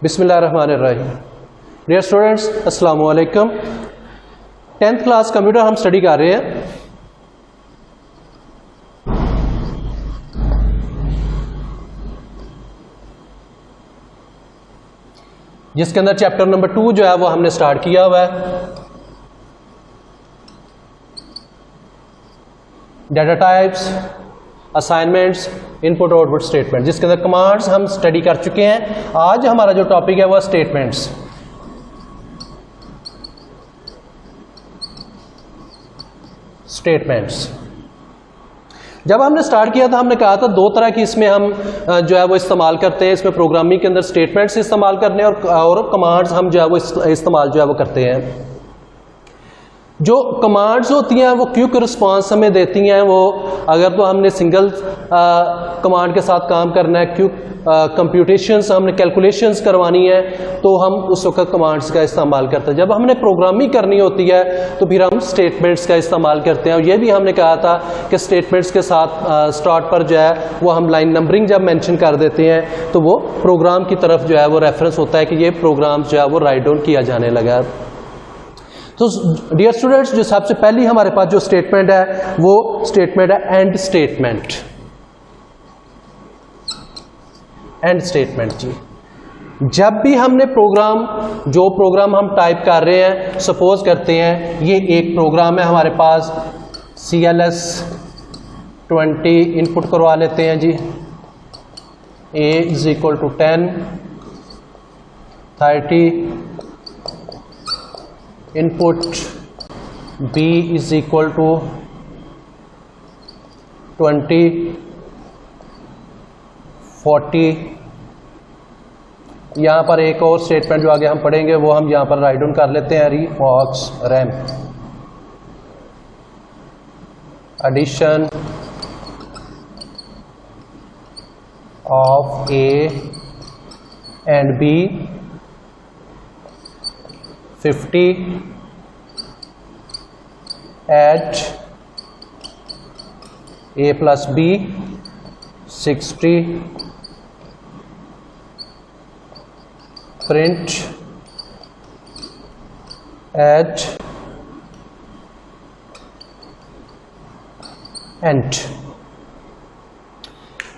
बिस्मिल्लाहिर्रहमानिर्रहीम। Dear students, अस्सलाम वालेकुम। 10th क्लास कंप्यूटर हम स्टडी कर रहे हैं। जिसके अंदर चैप्टर नंबर 2 जो है वो हमने स्टार्ट किया हुआ है, data types, assignments, input output statement, जिसके अंदर कमांड्स हम स्टडी कर चुके हैं। आज हमारा जो टॉपिक है वो स्टेटमेंट्स। जब हमने स्टार्ट किया था हमने कहा था दो तरह की इसमें हम जो है वो इस्तेमाल करते हैं। इसमें प्रोग्रामिंग के अंदर स्टेटमेंट्स इस्तेमाल करने और कमांड्स हम जो है वो इस्तेमाल जो है वो करते हैं। जो कमांड्स होती हैं वो क्विक रिस्पांस हमें देती हैं। वो अगर तो हमने सिंगल कमांड के साथ काम करना है, क्विक कंप्यूटेशंस, हमने कैलकुलेशंस करवानी है, तो हम उस वक्त कमांड्स का इस्तेमाल करते हैं। जब हमने प्रोग्रामिंग करनी होती है तो फिर हम स्टेटमेंट्स का इस्तेमाल करते हैं। और ये भी हमने कहा था कि स्टेटमेंट्स के साथ स्टार्ट पर जो है वो हम लाइन नंबरिंग जब मेंशन कर देते हैं तो वो प्रोग्राम की तरफ जो है वो रेफरेंस होता है कि ये प्रोग्राम जो है वो राइट डाउन किया जाने लगा है। तो डियर स्टूडेंट्स, जो सबसे पहली हमारे पास जो स्टेटमेंट है वो स्टेटमेंट है एंड स्टेटमेंट। एंड स्टेटमेंट जी, जब भी हमने जो प्रोग्राम हम टाइप कर रहे हैं, सपोज करते हैं ये एक प्रोग्राम है हमारे पास, CLS 20 इनपुट करवा लेते हैं जी। A = 10, 30 input, B = 20, 40। यहाँ पर एक और स्टेटमेंट जो आगे हम पढ़ेंगे वो हम यहाँ पर राइट डाउन कर लेते हैं, रिमॉक्स RAM, addition of A and B 50 at A plus B 60 print at end।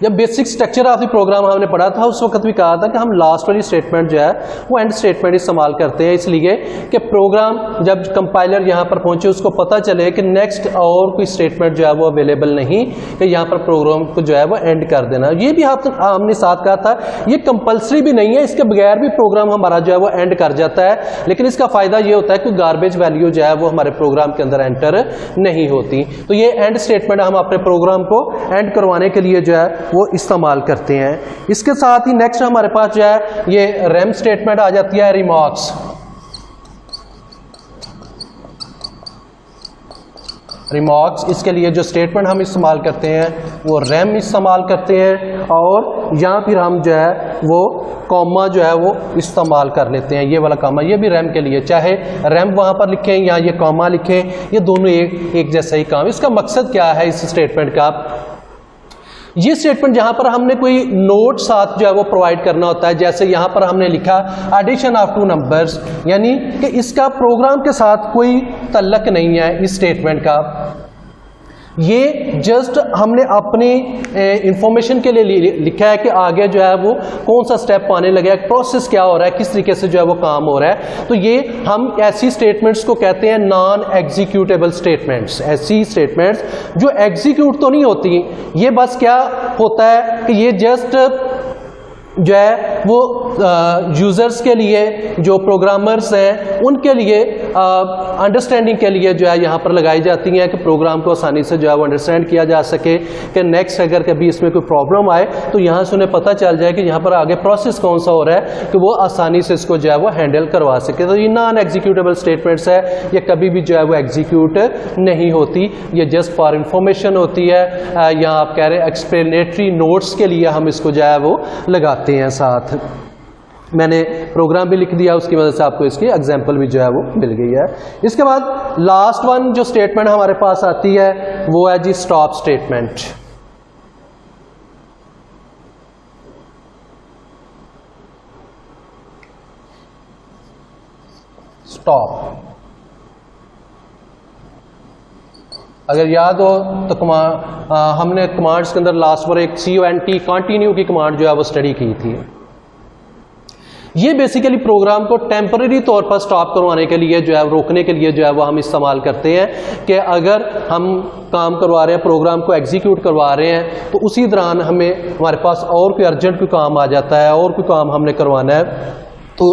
जब basic structure of the program हमने पढ़ा था उस वक्त भी कहा था कि हम लास्ट वाली स्टेटमेंट जो है वो एंड स्टेटमेंट इस्तेमाल करते हैं, इसलिए कि प्रोग्राम जब कंपाइलर यहाँ पर पहुंचे उसको पता चले कि नेक्स्ट और कोई स्टेटमेंट जो है वो अवेलेबल नहीं, कि यहाँ पर प्रोग्राम को जो है वो एंड कर देना। ये भी हमने साथ कहा था ये कंपल्सरी भी नहीं है, इसके बगैर भी प्रोग्राम हमारा जो है वो एंड कर जाता है, लेकिन इसका फायदा ये होता है कि गार्बेज वैल्यू जो है वो हमारे प्रोग्राम के अंदर एंटर नहीं होती। तो ये एंड स्टेटमेंट हम अपने प्रोग्राम को एंड करवाने के लिए जो है वो इस्तेमाल करते हैं। इसके साथ ही नेक्स्ट हमारे पास जो है ये रैम स्टेटमेंट आ जाती है, रिमॉक्स। रिमॉक्स, इसके लिए जो स्टेटमेंट हम इस्तेमाल करते हैं वो रैम इस्तेमाल करते हैं, और यहाँ फिर हम जो है वो कॉमा जो है वो इस्तेमाल कर लेते हैं। ये वाला कॉमा ये भी रैम के लिए, चाहे रैम वहाँ पर लिखें या ये कॉमा लिखें, ये दोनों एक जैसा ही काम। इसका मकसद क्या है इस स्टेटमेंट का? ये स्टेटमेंट जहां पर हमने कोई नोट साथ जो है वो प्रोवाइड करना होता है, जैसे यहां पर हमने लिखा एडिशन ऑफ 2 नंबर्स, यानी कि इसका प्रोग्राम के साथ कोई तल्लक नहीं है इस स्टेटमेंट का। ये जस्ट हमने अपनी इंफॉर्मेशन के लिए लिखा है कि आगे जो है वो कौन सा स्टेप आने लगा है, प्रोसेस क्या हो रहा है, किस तरीके से जो है वो काम हो रहा है। तो ये हम ऐसी स्टेटमेंट्स को कहते हैं नॉन एग्जीक्यूटेबल स्टेटमेंट्स। ऐसी स्टेटमेंट्स जो एग्जीक्यूट तो नहीं होती, ये बस क्या होता है कि ये जस्ट जो है वो यूजर्स के लिए, जो प्रोग्रामर्स हैं उनके लिए अंडरस्टैंडिंग के लिए जो है यहाँ पर लगाई जाती हैं कि प्रोग्राम को आसानी से जो है वो अंडरस्टैंड किया जा सके, कि नेक्स्ट अगर कभी इसमें कोई प्रॉब्लम आए तो यहाँ से उन्हें पता चल जाए कि यहाँ पर आगे प्रोसेस कौन सा हो रहा है, कि वो आसानी से इसको जो है वो हैंडल करवा सके। तो ये नॉन एग्जीक्यूटेबल स्टेटमेंट्स है, ये कभी भी जो है वो एग्जीक्यूट नहीं होती, ये जस्ट फॉर इंफॉर्मेशन होती है, या आप कह रहे हैं एक्सप्लेनेटरी नोट्स के लिए हम इसको जो है वो लगाते हैं साथ। मैंने प्रोग्राम भी लिख दिया, उसकी वजह से आपको इसकी एग्जांपल भी जो है वो मिल गई है। इसके बाद लास्ट वन जो स्टेटमेंट हमारे पास आती है वो है जी स्टॉप स्टेटमेंट। स्टॉप। अगर याद हो तो हमने कमांड्स के अंदर लास्ट बार एक CONT कंटिन्यू की कमांड जो है वो स्टडी की थी। ये बेसिकली प्रोग्राम को टेम्पररी तौर पर स्टॉप करवाने के लिए जो है, रोकने के लिए जो है वो हम इस्तेमाल करते हैं कि अगर हम काम करवा रहे हैं, प्रोग्राम को एग्जीक्यूट करवा रहे हैं, तो उसी दौरान हमारे पास और कोई अर्जेंट कोई काम आ जाता है और कोई काम हमने करवाना है, तो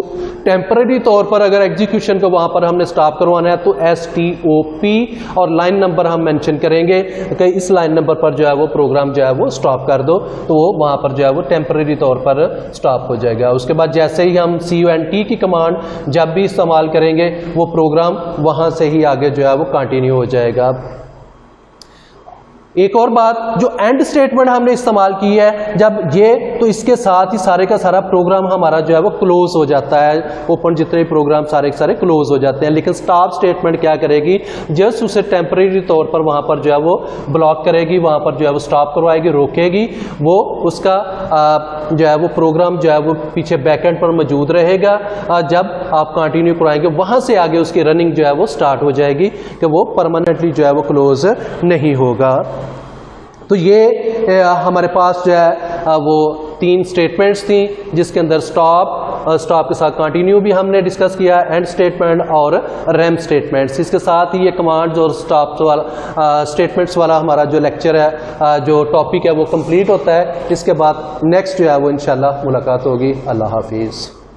टेम्पररी तौर पर अगर एग्जीक्यूशन को वहां पर हमने स्टॉप करवाना है तो STOP और लाइन नंबर हम मेंशन करेंगे कि इस लाइन नंबर पर जो है वो प्रोग्राम जो है वो स्टॉप कर दो, तो वो वहां पर जो है वो टेम्पररी तौर पर स्टॉप हो जाएगा। उसके बाद जैसे ही हम CONT की कमांड जब भी इस्तेमाल करेंगे वो प्रोग्राम वहां से ही आगे जो है वो कंटिन्यू हो जाएगा। एक और बात, जो एंड स्टेटमेंट हमने इस्तेमाल की है, जब ये तो इसके साथ ही सारे का सारा प्रोग्राम हमारा जो है वो क्लोज हो जाता है, ओपन जितने प्रोग्राम सारे के सारे क्लोज हो जाते हैं। लेकिन स्टॉप स्टेटमेंट क्या करेगी, जस्ट उसे टेम्परेरी तौर पर वहां पर जो है वो ब्लॉक करेगी, वहां पर जो है वो स्टॉप करवाएगी, रोकेगी, वो उसका जो है वो प्रोग्राम जो है वो पीछे बैकएंड पर मौजूद रहेगा। जब आप कंटिन्यू करवाएंगे वहां से आगे उसकी रनिंग जो है वो स्टार्ट हो जाएगी कि वो परमानेंटली जो है वो क्लोज नहीं होगा। तो ये हमारे पास जो है वो 3 स्टेटमेंट्स थी, जिसके अंदर स्टॉप के साथ कंटिन्यू भी हमने डिस्कस किया, एंड स्टेटमेंट और रैम स्टेटमेंट्स। इसके साथ ही ये कमांड्स और स्टॉप वाला स्टेटमेंट्स वाला हमारा जो लेक्चर है, जो टॉपिक है वो कंप्लीट होता है। इसके बाद नेक्स्ट जो है वो इंशाल्लाह मुलाकात होगी। अल्लाह हाफिज़।